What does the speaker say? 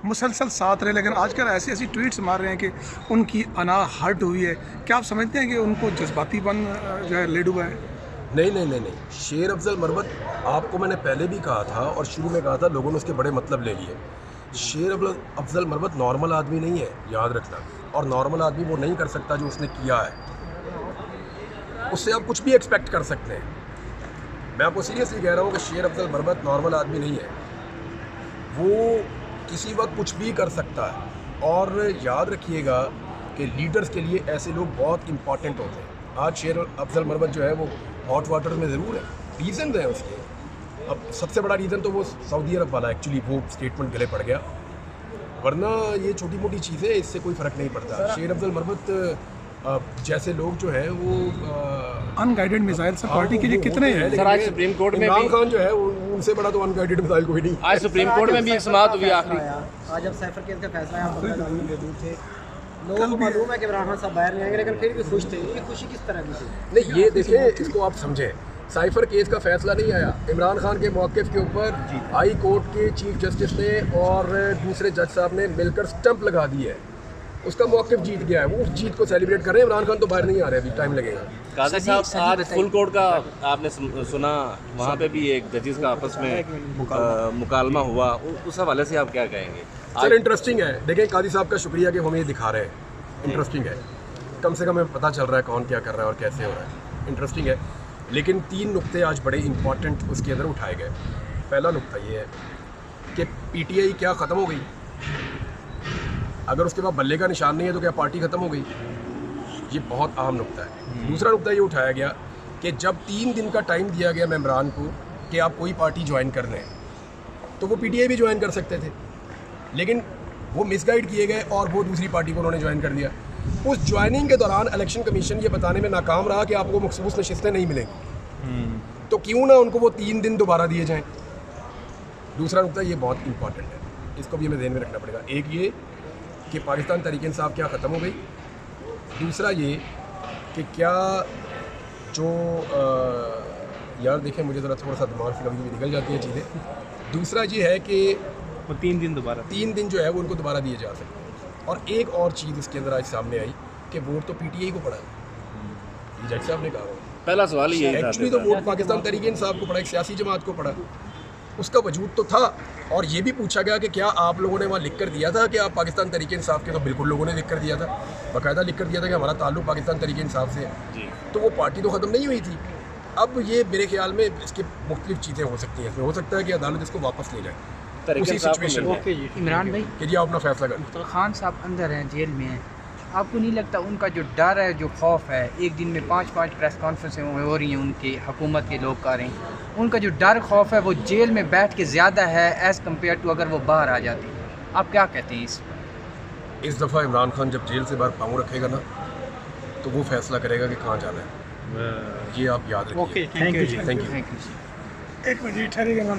मुसलसल साथ रहे, लेकिन आजकल ऐसी ऐसी ट्वीट्स मार रहे हैं कि उनकी अना हर्ट हुई है। क्या आप समझते हैं कि उनको जज्बातीपन जो है लीड हुआ है? नहीं नहीं नहीं नहीं, शेर अफजल मरवत आपको मैंने पहले भी कहा था और शुरू में कहा था, लोगों ने उसके बड़े मतलब ले लिए। शेर अफजल मरवत नॉर्मल आदमी नहीं है, याद रखना। और नॉर्मल आदमी वो नहीं कर सकता जो उसने किया है। उससे आप कुछ भी एक्सपेक्ट कर सकते हैं। मैं आपको सीरियसली कह रहा हूँ कि शेर अफजल मरवत नॉर्मल आदमी नहीं है। वो किसी वक्त कुछ भी कर सकता है। और याद रखिएगा कि लीडर्स के लिए ऐसे लोग बहुत इंपॉर्टेंट होते हैं। आज शेर अफजल मरवत जो है वो हॉट वाटर में ज़रूर है, रीज़न है उसके। अब सबसे बड़ा रीज़न तो वो सऊदी अरब वाला एक्चुअली वो स्टेटमेंट गले पड़ गया, वरना ये छोटी मोटी चीज़ें इससे कोई फ़र्क नहीं पड़ता। शेर अफजल मरवत जैसे लोग जो हैं वो अनगाइडेड मिसाइल सब पार्टी के लिए कितने हैं? सर आज सुप्रीम कोर्ट में इमरान भी खान जो है उनसे बड़ा तो अनगाइडेड मिसाइल कोई नहीं। आज सुप्रीम कोर्ट में भी एक समाअत हुई आखिरी। आज जब सैफर केस का फैसला आया, मौजूद थे, लोगों को मालूम है कि इमरान खान साहब बाहर नहीं आएंगे, लेकिन फिर भी खुश थे। ये खुशी किस तरह की थी? नहीं, ये देखें, इसको आप समझें। साइफर केस का फैसला नहीं आया, इमरान खान के मौक़िफ़ के ऊपर हाई कोर्ट के चीफ जस्टिस ने और दूसरे जज साहब ने मिलकर स्टंप लगा दी है। उसका मौक़िफ़ जीत गया है, वो उस जीत को सेलिब्रेट कर रहे हैं। इमरान खान तो बाहर नहीं आ रहे, अभी टाइम लगेगा। काजी साहब आज फुल कोर्ट का आपने सुना, वहाँ पे भी एक जजेस का आपस में मुकालमा हुआ, उस हवाले से आप क्या कहेंगे? सर इंटरेस्टिंग है, देखें कादी साहब का शुक्रिया कि हमें ये दिखा रहे हैं। इंटरेस्टिंग है, कम से कम हमें पता चल रहा है कौन क्या कर रहा है और कैसे हो रहा है। इंटरेस्टिंग है, लेकिन 3 नुक्ते आज बड़े इंपॉर्टेंट उसके अंदर उठाए गए। पहला नुक्ता ये है कि पीटीआई क्या ख़त्म हो गई? अगर उसके बाद बल्ले का निशान नहीं है तो क्या पार्टी ख़त्म हो गई? ये बहुत अहम नुक्ता है। दूसरा नुक्ता ये उठाया गया कि जब 3 दिन का टाइम दिया गया मेम्बरान को कि आप कोई पार्टी ज्वाइन कर लें, तो वो पीटीआई भी ज्वाइन कर सकते थे, लेकिन वो मिसगाइड किए गए और वो दूसरी पार्टी को उन्होंने ज्वाइन कर दिया। उस ज्वाइनिंग के दौरान इलेक्शन कमीशन ये बताने में नाकाम रहा कि आपको मखसूस नशिस्तें नहीं मिलेंगी, तो क्यों ना उनको वो 3 दिन दोबारा दिए जाएं। दूसरा नुकता ये बहुत इंपॉर्टेंट है, इसको भी हमें ध्यान में रखना पड़ेगा। एक ये कि पाकिस्तान तहरीक इंसाफ क्या ख़त्म हो गई, दूसरा ये कि क्या जो यार देखें, मुझे ज़रा थोड़ा सा दिमाग से कभी निकल जाती हैं चीज़ें। दूसरा ये है कि वो 3 दिन दोबारा 3 दिन जो है वो उनको दोबारा दिए जा सकते हैं। और एक और चीज़ इसके अंदर आज सामने आई कि वोट तो पीटीआई को पड़ा है, ये जज साहब ने कहा। पहला सवाल ही यही था। एक्चुअली तो वोट पाकिस्तान तहरीक इंसाफ को पड़ा, एक सियासी जमात को पड़ा। उसका वजूद तो था, और ये भी पूछा गया कि क्या आप लोगों ने वहाँ लिख कर दिया था कि आप पाकिस्तान तहरीक इंसाफ के? तो बिल्कुल लोगों ने लिख कर दिया था, बाकायदा लिख कर दिया था कि हमारा ताल्लुक पाकिस्तान तहरीक इंसाफ से है। तो वो पार्टी तो ख़त्म नहीं हुई थी। अब ये मेरे ख्याल में इसके मुख्तलिफ चीज़ें हो सकती हैं। इसमें हो सकता है कि अदालत इसको वापस ले जाए उसी सिचुएशन में इमरान भाई, कि जी आप अपना फैसला करें। मुफ्तल खान साहब अंदर हैं, जेल में हैं। आपको नहीं लगता उनका जो डर है, जो खौफ है, एक दिन में 5-5 प्रेस कॉन्फ्रेंसें हो रही हैं, उनकी हुकूमत के लोग कर रहे हैं, उनका जो डर खौफ है वो जेल में बैठ के ज़्यादा है एज़ कम्पेयर टू अगर वो बाहर आ जाते? आप क्या कहते हैं इस दफ़ा इमरान खान जब जेल से बाहर पाँव रखेगा ना, तो वो फैसला करेगा कि कहाँ जाना है। ये आप याद रखिए। Okay, thank you. Thank you. एक मिनट ठहरिएगा।